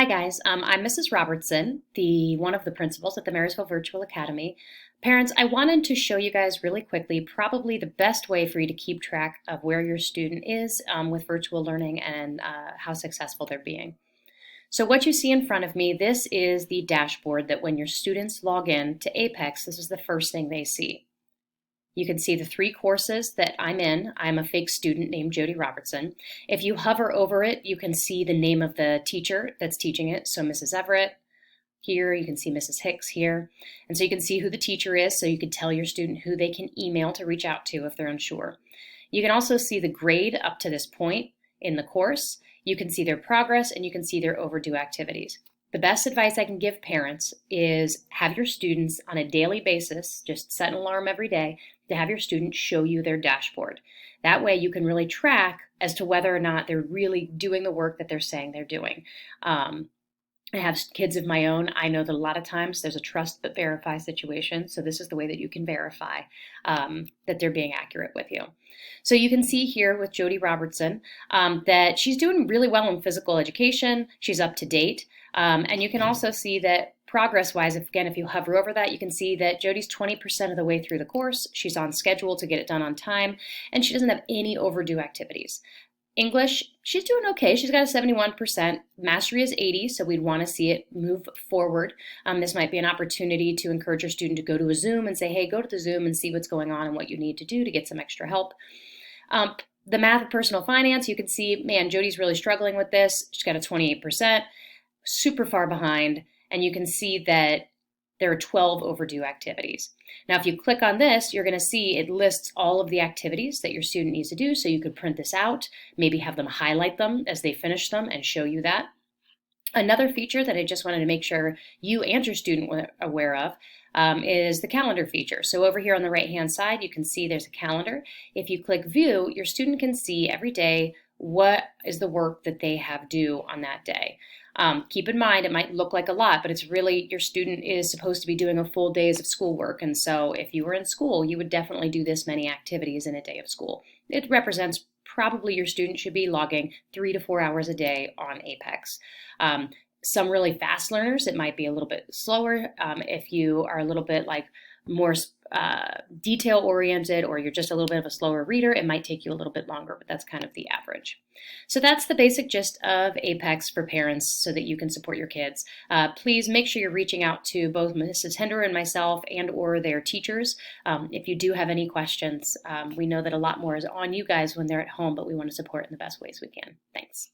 Hi guys, I'm Mrs. Robertson, one of the principals at the Marysville Virtual Academy. Parents, I wanted to show you guys really quickly probably the best way for you to keep track of where your student is with virtual learning and how successful they're being. So what you see in front of me, this is the dashboard that when your students log in to Apex, this is the first thing they see. You can see the 3 courses that I'm in. I'm a fake student named Jody Robertson. If you hover over it, you can see the name of the teacher that's teaching it. So Mrs. Everett here, you can see Mrs. Hicks here. And so you can see who the teacher is, so you can tell your student who they can email to reach out to if they're unsure. You can also see the grade up to this point in the course. You can see their progress and you can see their overdue activities. The best advice I can give parents is have your students on a daily basis, just set an alarm every day to have your students show you their dashboard. That way you can really track as to whether or not they're really doing the work that they're saying they're doing. I have kids of my own. I know that a lot of times there's a trust but verify situation. So this is the way that you can verify that they're being accurate with you. So you can see here with Jody Robertson that she's doing really well in physical education. She's up to date. And you can also see that progress-wise, if you hover over that, you can see that Jody's 20% of the way through the course. She's on schedule to get it done on time, and she doesn't have any overdue activities. English, she's doing okay. She's got a 71%. Mastery is 80, so we'd want to see it move forward. This might be an opportunity to encourage your student to go to a Zoom and say, hey, go to the Zoom and see what's going on and what you need to do to get some extra help. The math of personal finance, you can see, man, Jody's really struggling with this. She's got a 28%, super far behind, and you can see that there are 12 overdue activities. Now, if you click on this, you're going to see it lists all of the activities that your student needs to do. So you could print this out, maybe have them highlight them as they finish them and show you that. Another feature that I just wanted to make sure you and your student were aware of is the calendar feature. So over here on the right-hand side, you can see there's a calendar. If you click View, your student can see every day what is the work that they have due on that day. Keep in mind, it might look like a lot, but it's really your student is supposed to be doing a full days of schoolwork. And so if you were in school, you would definitely do this many activities in a day of school. It represents probably your student should be logging 3 to 4 hours a day on Apex. Some really fast learners, it might be a little bit slower. If you are a little bit like more detail oriented or you're just a little bit of a slower reader, it might take you a little bit longer, but that's kind of the average. So that's the basic gist of Apex for parents so that you can support your kids. Please make sure you're reaching out to both Mrs. Hinder and myself and or their teachers. If you do have any questions, we know that a lot more is on you guys when they're at home, but we want to support in the best ways we can. Thanks.